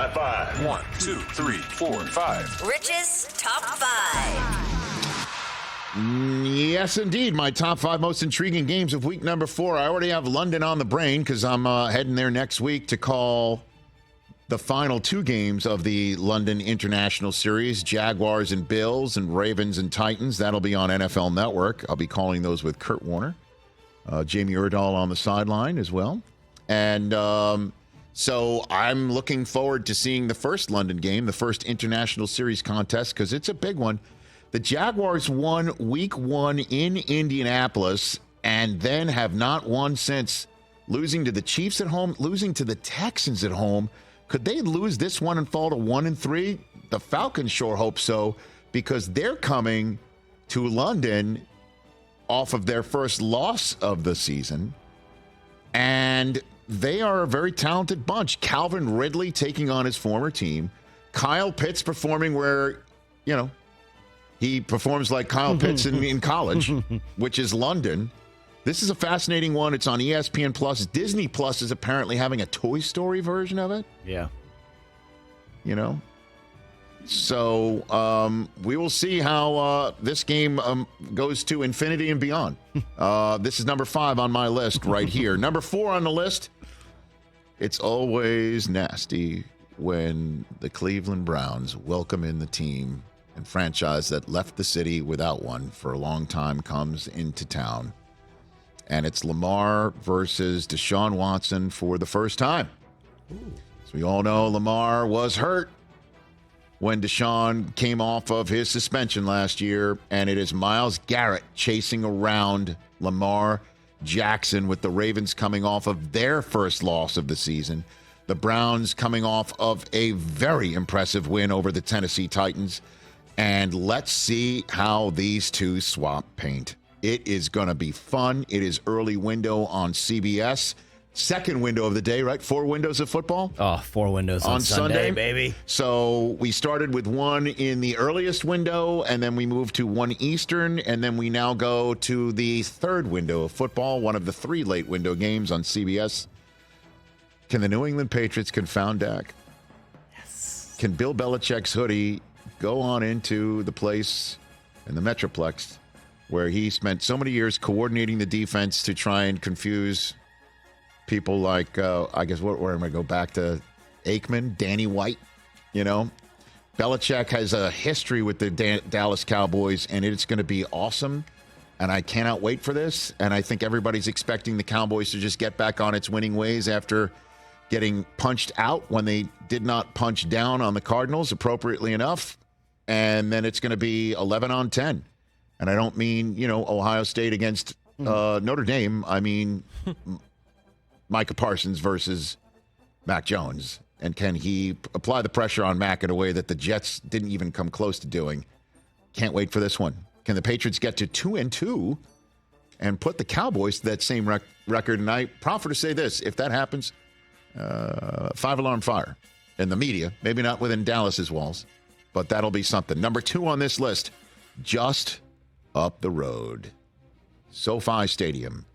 High five. 1, 2, 3, 4, 5. Rich's Top 5. Yes, indeed. My top 5 most intriguing games of week number 4. I already have London on the brain because I'm heading there next week to call the final 2 games of the London International Series, Jaguars and Bills and Ravens and Titans. That'll be on NFL Network. I'll be calling those with Kurt Warner. Jamie Erdahl on the sideline as well. And so I'm looking forward to seeing the first London game, the first International Series contest, because it's a big one. The Jaguars won week 1 in Indianapolis and then have not won since, losing to the Chiefs at home, losing to the Texans at home. Could they lose this one and fall to 1-3? The Falcons sure hope so, because they're coming to London off of their first loss of the season. And they are a very talented bunch. Calvin Ridley taking on his former team. Kyle Pitts performing where, he performs like Kyle Pitts in college, which is London. This is a fascinating one. It's on ESPN Plus. Disney Plus is apparently having a Toy Story version of it. Yeah. So we will see how this game goes to infinity and beyond. This is number 5 on my list right here. Number 4 on the list. It's always nasty when the Cleveland Browns welcome in the team and franchise that left the city without one for a long time comes into town. And it's Lamar versus Deshaun Watson for the first time. As we all know, Lamar was hurt when Deshaun came off of his suspension last year, and it is Myles Garrett chasing around Lamar Jackson with the Ravens coming off of their first loss of the season. The Browns coming off of a very impressive win over the Tennessee Titans. And let's see how these two swap paint. It is going to be fun. It is early window on CBS. Second window of the day, right? 4 windows of football? Oh, 4 windows on Sunday, baby. So we started with one in the earliest window, and then we moved to 1 Eastern, and then we now go to the third window of football, one of the 3 late window games on CBS. Can the New England Patriots confound Dak? Yes. Can Bill Belichick's hoodie go on into the place in the Metroplex where he spent so many years coordinating the defense to try and confuse people like, I guess, where am I go back to Aikman, Danny White, Belichick has a history with the Dallas Cowboys, and it's going to be awesome, and I cannot wait for this, and I think everybody's expecting the Cowboys to just get back on its winning ways after getting punched out when they did not punch down on the Cardinals appropriately enough. And then it's going to be 11-10. And I don't mean, Ohio State against Notre Dame. I mean Micah Parsons versus Mac Jones. And can he apply the pressure on Mac in a way that the Jets didn't even come close to doing? Can't wait for this one. Can the Patriots get to 2-2 and put the Cowboys to that same record? And I proffer to say this. If that happens, 5-alarm fire in the media. Maybe not within Dallas's walls. But that'll be something. Number 2 on this list, just up the road. SoFi Stadium.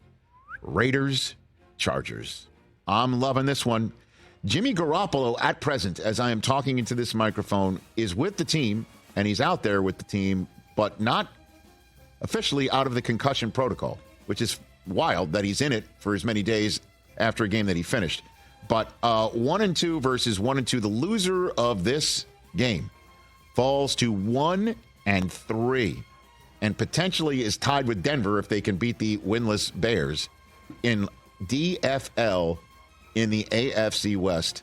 Raiders, Chargers. I'm loving this one. Jimmy Garoppolo, at present, as I am talking into this microphone, is with the team, and he's out there with the team, but not officially out of the concussion protocol, which is wild that he's in it for as many days after a game that he finished. But 1-2 versus 1-2, the loser of this game falls to 1-3 and potentially is tied with Denver if they can beat the winless Bears in DFL in the AFC West.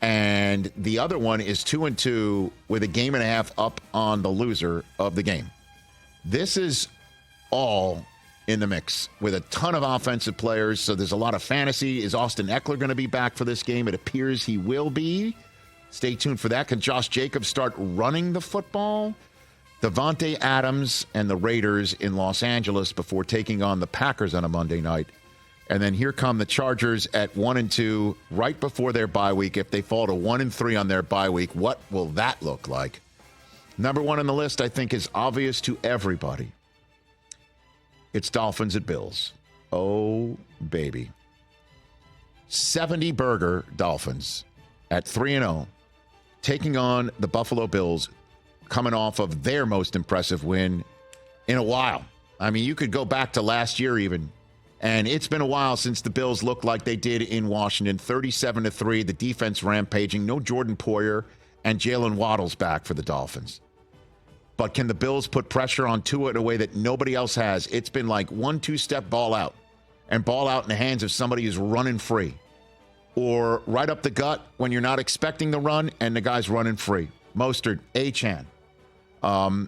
And the other one is 2-2 with a game and a half up on the loser of the game. This is all in the mix with a ton of offensive players. So there's a lot of fantasy. Is Austin Eckler going to be back for this game? It appears he will be. Stay tuned for that. Can Josh Jacobs start running the football? Devontae Adams and the Raiders in Los Angeles before taking on the Packers on a Monday night. And then here come the Chargers at 1-2 right before their bye week. If they fall to 1-3 on their bye week, what will that look like? Number 1 on the list, I think, is obvious to everybody. It's Dolphins at Bills. Oh, baby. 70 burger Dolphins at 3-0, taking on the Buffalo Bills, coming off of their most impressive win in a while. I mean, you could go back to last year even, and it's been a while since the Bills looked like they did in Washington. 37-3, the defense rampaging. No Jordan Poyer, and Jalen Waddle's back for the Dolphins. But can the Bills put pressure on Tua in a way that nobody else has? It's been like 1-2 step ball out, and ball out in the hands of somebody who's running free. Or right up the gut when you're not expecting the run and the guy's running free. Mostert, Achane,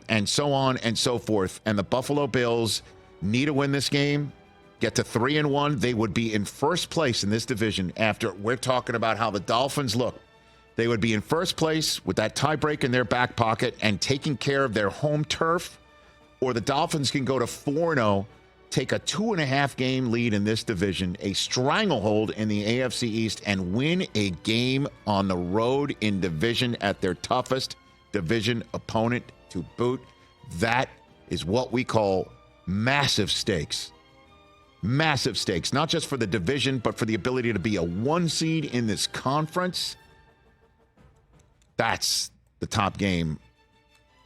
and so on and so forth. And the Buffalo Bills need to win this game, get to 3-1. They would be in first place in this division after we're talking about how the Dolphins look. They would be in first place with that tiebreak in their back pocket and taking care of their home turf. Or the Dolphins can go to 4-0, take a 2.5 game lead in this division, a stranglehold in the AFC East, and win a game on the road in division at their toughest division opponent to boot. That is what we call massive stakes. Massive stakes, not just for the division, but for the ability to be a 1 seed in this conference. That's the top game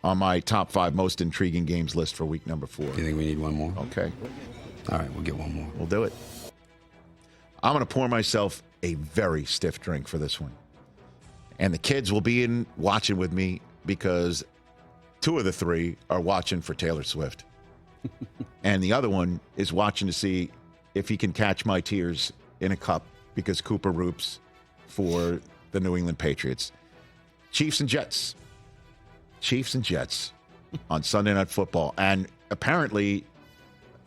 on my top 5 most intriguing games list for week number 4. Do you think we need one more? Okay. All right, we'll get one more. We'll do it. I'm going to pour myself a very stiff drink for this one. And the kids will be in watching with me because 2 of the 3 are watching for Taylor Swift. And the other one is watching to see if he can catch my tears in a cup because Cooper roots for the New England Patriots. Chiefs and Jets. Chiefs and Jets on Sunday Night Football. And apparently,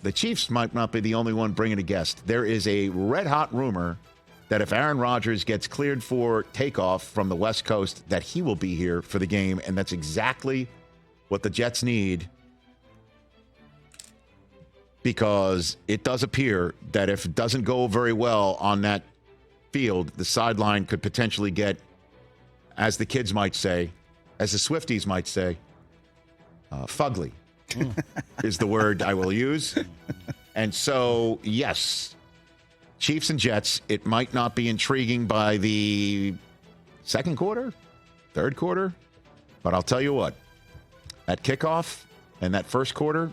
the Chiefs might not be the only one bringing a guest. There is a red-hot rumor that if Aaron Rodgers gets cleared for takeoff from the West Coast, that he will be here for the game, and that's exactly what the Jets need, because it does appear that if it doesn't go very well on that field, the sideline could potentially get, as the kids might say, as the Swifties might say, fugly is the word I will use. And so, yes, Chiefs and Jets, it might not be intriguing by the second quarter, third quarter, but I'll tell you what, that kickoff and that first quarter,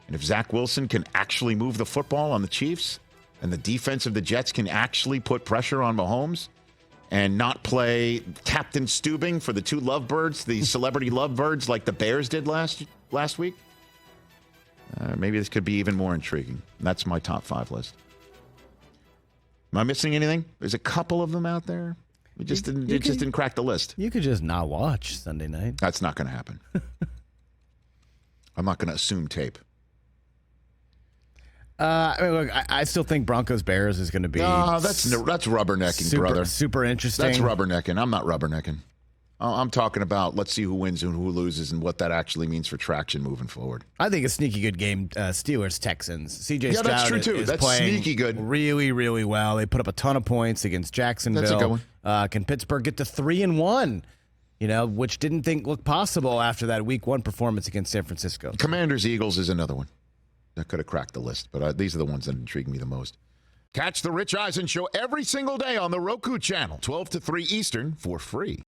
and if Zach Wilson can actually move the football on the Chiefs and the defense of the Jets can actually put pressure on Mahomes and not play Captain Stubing for the 2 lovebirds, the celebrity lovebirds like the Bears did last week, maybe this could be even more intriguing. That's my top 5 list. Am I missing anything? There's a couple of them out there. It just didn't crack the list. You could just not watch Sunday night. That's not going to happen. I'm not going to assume tape. I mean, look, I still think Broncos Bears is going to be. No, that's rubbernecking, brother. Super interesting. That's rubbernecking. I'm not rubbernecking. I'm talking about let's see who wins and who loses and what that actually means for traction moving forward. I think a sneaky good game, Steelers-Texans. CJ Stroud that's true too. is That's playing sneaky good. Really, really well. They put up a ton of points against Jacksonville. That's a good one. Can Pittsburgh get to 3-1? Which didn't think looked possible after that Week 1 performance against San Francisco. Commanders-Eagles is another one. That could have cracked the list, but these are the ones that intrigue me the most. Catch the Rich Eisen Show every single day on the Roku channel, 12 to 3 Eastern, for free.